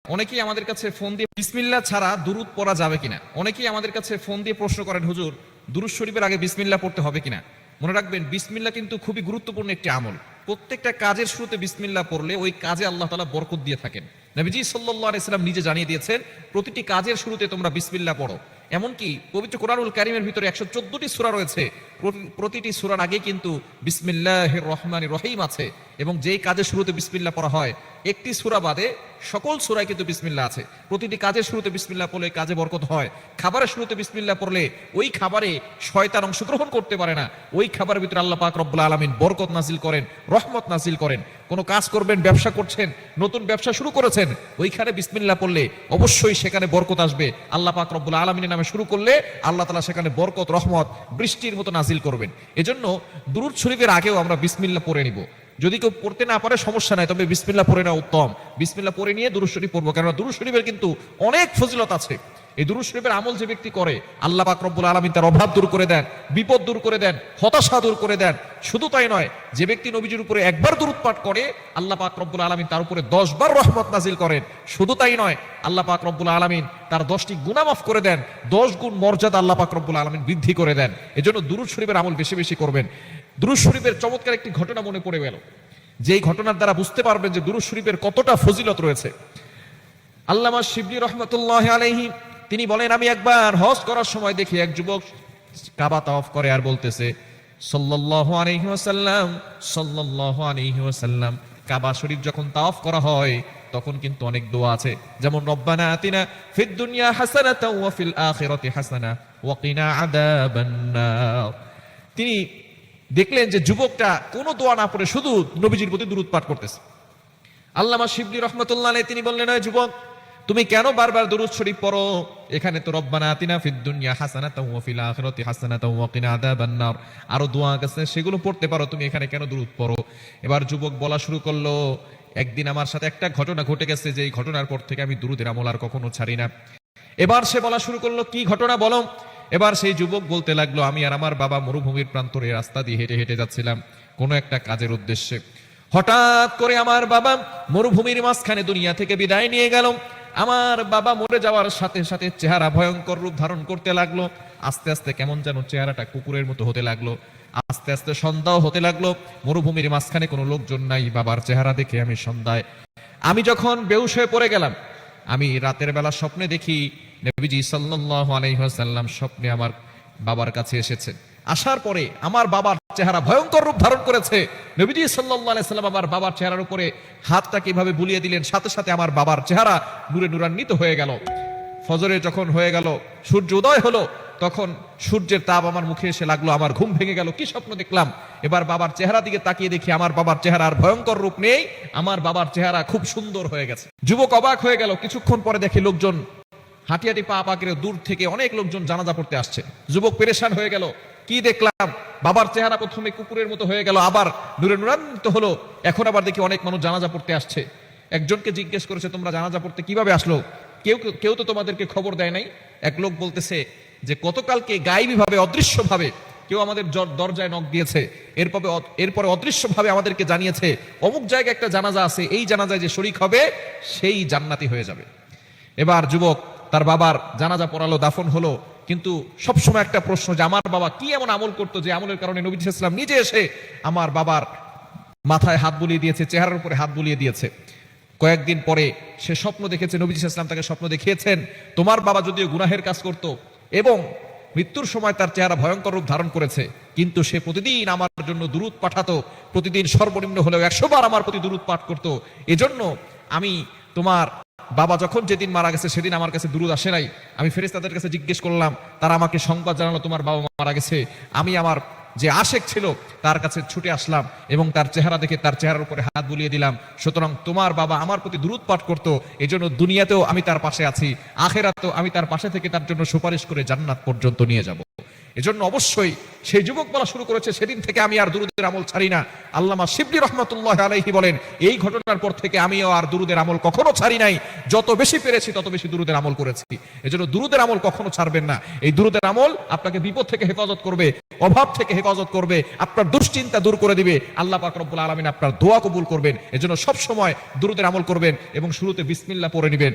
অনেকেই আমাদের কাছে ফোন দিয়ে বিসমিল্লাহ ছাড়া দুরুদ পড়া যাবে কিনা, অনেকেই আমাদের কাছে ফোন দিয়ে প্রশ্ন করেন, হুজুর দুরুদ শরীফের আগে বিসমিল্লাহ পড়তে হবে কিনা। মনে রাখবেন, বিসমিল্লাহ কিন্তু খুবই গুরুত্বপূর্ণ একটি আমল। প্রত্যেকটা কাজের শুরুতে বিসমিল্লাহ পড়লে ওই কাজে আল্লাহ তাআলা বরকত দিয়ে থাকেন। নবীজি সাল্লাল্লাহু আলাইহি সাল্লাম নিজে জানিয়ে দিয়েছেন, প্রতিটি কাজের শুরুতে তোমরা বিসমিল্লাহ পড়ো। এমনকি পবিত্র কোরআনুল কারীমের ভিতরে 114টি সূরা রয়েছে, প্রতিটি সূরার আগে কিন্তু বিসমিল্লাহির রহমানির রহিম আছে। এবং যেই কাজের শুরুতে বিসমিল্লাহ পড়া হয়, একটি সূরা বাদে সকল সূরায় কিন্তু বিসমিল্লাহ আছে। প্রতিটি কাজের শুরুতে বিসমিল্লাহ পড়লে কাজে বরকত হয়। খাবারের শুরুতে বিসমিল্লাহ পড়লে ওই খাবারে শয়তান অংশগ্রহণ করতে পারে না। ওই খাবারের ভিতরে আল্লাহ পাক রব্বুল আলামিন বরকত নাজিল করেন, রহমত নাজিল করেন। কোনো কাজ করবেন, ব্যবসা করছেন, নতুন ব্যবসা শুরু করেছেন, ওইখানে বিসমিল্লাহ পড়লে অবশ্যই সেখানে বরকত আসবে। আল্লাহ পাক রব্বুল আলামিনের নামে শুরু করলে আল্লাহ তাআলা সেখানে বরকত, রহমত, বৃষ্টির মতো নাজিল করবেন। এজন্য দুরূদ শরীফের আগেও আমরা বিসমিল্লাহ পড়ে নিব। যদি কেউ পড়তে না পারে সমস্যা নাই, তবে বিসমিল্লাহ পড়ে নেওয়া উত্তম। বিসমিল্লাহ পড়ে নিয়ে দুরূদ শরীফ পড়বো, কেননা দুরূদ শরীফের কিন্তু অনেক ফজিলত আছে। এই দুরূদ শরীফের আমল যে ব্যক্তি করে, আল্লাহ পাক রব্বুল আলামিন তার অভাব দূর করে দেন, বিপদ দূর করে দেন, হতাশা দূর করে দেন। শুধু তাই নয়, যে ব্যক্তি নবীজির উপরে একবার দুরূদ পাঠ করে, আল্লাহ পাক রব্বুল আলামিন তার উপরে 10 বার রহমত নাজিল করেন। শুধু তাই নয়, আল্লাহ পাক রব্বুল আলামিন তার 10টি গুনাহ মাফ করে দেন, 10 গুণ মর্যাদা আল্লাহ পাক রব্বুল আলামিন বৃদ্ধি করে দেন। এজন্য দুরূদ শরীফের আমল বেশি বেশি করবেন। দুরূদ শরীফের চমৎকার একটি ঘটনা মনে পড়ে গেল, যেই ঘটনার দ্বারা বুঝতে পারবেন যে দুরূদ শরীফের কতটা ফজিলত রয়েছে। আল্লামা শিবলি রহমাতুল্লাহি আলাইহি তিনি বলেন, আমি একবার হজ করার সময় দেখি এক যুবক কাবা তাওয়াফ করে আর বলতেছে সাল্লাল্লাহু আলাইহি ওয়াসাল্লাম, সাল্লাল্লাহু আলাইহি ওয়াসাল্লাম। কাবা শরীফ যখন তাওয়াফ করা হয় তখন কিন্তু অনেক দোয়া আছে, যেমন রব্বানা আতিনা ফিদ দুনিয়া হাসানাতাও ওয়া ফিল আখিরাতি হাসানা ওয়া কিনা আযাবান নার। তিনি দেখলেন যে যুবকটা কোনো দোয়া না পড়ে শুধু নবীজির প্রতি দুরূদ পাঠ করতেছে। আল্লামা শিবলি রহমাতুল্লাহ আলাইহি তিনি বললেন, ওই যুবক, তুমি কেন বারবার দুরূদ শরীফ পড়ো? এখানে তো রব্বানা আতিনা ফিদ দুনিয়া হাসানাতাও ওয়া ফিল আখিরাতি হাসানাতাও ওয়া কিনা আযাবান নার আরো দোয়া আছে, সেগুলো পড়তে পারো, তুমি এখানে কেন দুরূদ পড়ো? এবার যুবক বলা শুরু করলো, একদিন আমার সাথে একটা ঘটনা ঘটে গেছে, যে এই ঘটনার পর থেকে আমি দুরূদের আমল আর কখনো ছাড়ি না। এবার সে বলা শুরু করলো, কি ঘটনা বলো? এবার সেই যুবক বলতে লাগলো, আমি আর আমার বাবা মরুভূমির প্রান্তরে রাস্তা দিয়ে হেঁটে হেঁটে যাচ্ছিলাম কোনো একটা কাজের উদ্দেশ্যে। হঠাৎ করে আমার বাবা মরুভূমির মাঝখানে দুনিয়া থেকে বিদায় নিয়ে গেল। আমার বাবা মরে যাওয়ার সাথে সাথে চেহারা ভয়ঙ্কর রূপ ধারণ করতে লাগলো। আস্তে আস্তে কেমন যেন চেহারাটা কুকুরের মতো হতে লাগলো। আস্তে আস্তে সন্ধ্যাও হতে লাগলো। মরুভূমির মাঝখানে কোনো লোকজন নাই। বাবার চেহারা দেখে আমি সন্ধ্যায় আমি যখন বেহুশ হয়ে পড়ে গেলাম, আমি রাতের বেলা স্বপ্নে দেখি নবীজি সাল্লাল্লাহু আলাইহি ওয়াসাল্লাম স্বপ্নে আমার বাবার কাছে এসেছেন। আসার পরে আমার বাবার চেহারা ভয়ঙ্কর রূপ ধারণ করেছে। নবীজি সাল্লাল্লাহু আলাইহি ওয়াসাল্লাম আমার বাবার চেহারার উপরে হাতটা কিভাবে বুলিয়ে দিলেন, সাথে সাথে আমার বাবার চেহারা নূরে নূরান্বিত হয়ে গেল। ফজরে যখন হয়ে গেল, সূর্য উদয় হলো, তখন সূর্যের তাপ আমার মুখে এসে লাগলো, আমার ঘুম ভেঙে গেল। কি স্বপ্ন দেখলাম? এবার বাবার চেহারা দিকে তাকিয়ে দেখি আমার বাবার চেহারা আর ভয়ঙ্কর রূপ নেই, আমার বাবার চেহারা খুব সুন্দর হয়ে গেছে। যুবক অবাক হয়ে গেল। কিছুক্ষণ পরে দেখি লোকজন হাঁটি হাঁটি পা পা করে দূর থেকে অনেক লোকজন জানাজা পড়তে আসছে। যুবক পেরেশান হয়ে গেল, কি দেখলাম? বাবার চেহারা প্রথমে কুকুরের মতো হয়ে গেল, আবার নূরে নূরান্বিত হলো। এখন আবার দেখি অনেক মানুষ জানাজা পড়তে আসছে। একজনকে জিজ্ঞেস করেছে, তোমরা জানাজা পড়তে কিভাবে আসলো? কেউ তো তোমাদেরকে খবর দেয় নাই। এক লোক বলতেছে যে গতকালকে গায়েবী ভাবে, অদৃশ্য ভাবে কেউ আমাদের দরজায় নক দিয়েছে, এরপরে অদৃশ্য ভাবে আমাদেরকে জানিয়েছে অমুক জায়গায় একটা জানাজা আছে, এই জানাজায় যে শরীক হবে সেই জান্নাতি হয়ে যাবে। এবার যুবক তার বাবার জানাজা পড়ালো, দাফন হলো। কিন্তু সবসময় একটা প্রশ্ন, যে আমার বাবা কি এমন আমল করতো যে আমলের কারণে নবী সাল্লাল্লাহু আলাইহি ওয়াসাল্লাম নিজে এসে আমার বাবার মাথায় হাত বুলিয়ে দিয়েছে, চেহারার উপরে হাত বুলিয়ে দিয়েছে। কয়েকদিন পরে সে স্বপ্ন দেখেছে, নবী সাল্লাল্লাহু আলাইহি ওয়াসাল্লাম তাকে স্বপ্ন দেখিয়েছেন, তোমার বাবা যদিও গুনাহের কাজ করত এবং মৃত্যুর সময় তার চেহারা ভয়ঙ্কর রূপ ধারণ করেছে, কিন্তু সে প্রতিদিন আমার জন্য দুরূদ পাঠাতো, প্রতিদিন সর্বনিম্ন হলেও 100 বার আমার প্রতি দুরূদ পাঠ করত। এজন্য আমি তোমার বাবা যখন যেদিন মারা গেছে সেদিন আমার কাছে দুরূদ আসে নাই। আমি ফেরেশতাদের কাছে জিজ্ঞেস করলাম, তারা আমাকে সংবাদ জানালো তোমার বাবা মারা গেছে। আমি আমার যে আশেক ছিল তার কাছে ছুটে আসলাম এবং তার চেহারা দেখে তার চেহারার উপরে হাত বুলিয়ে দিলাম। সুতরাং তোমার বাবা আমার প্রতি দুরূদ পাঠ করত, এজন্য দুনিয়াতেও আমি তার পাশে আছি, আখিরাতেও আমি তার পাশে থেকে তার জন্য সুপারিশ করে জান্নাত পর্যন্ত নিয়ে যাব। এজন্য অবশ্যই সেই যুবক বলা শুরু করেছে, সেদিন থেকে আমি আর দুরুদের আমল ছাড়ি না। আল্লামা শিবলি রহমাতুল্লাহ আলাইহি বলেন, এই ঘটনার পর থেকে আমিও আর দুরুদের আমল কখনো ছাড়ি নাই, যত বেশি পেরেছি তত বেশি দুরুদের আমল করেছি। এজন্য দুরুদের আমল কখনো ছাড়বেন না। এই দুরুদের আমল আপনাকে বিপদ থেকে হেফাজত করবে, অভাব থেকে হেফাজত করবে, আপনার দুশ্চিন্তা দূর করে দিবে। আল্লাহ পাক রব্বুল আলামিন আপনার দোয়া কবুল করবেন। এজন্য সব সময় দুরুদের আমল করবেন এবং শুরুতে বিসমিল্লাহ পড়ে নেবেন।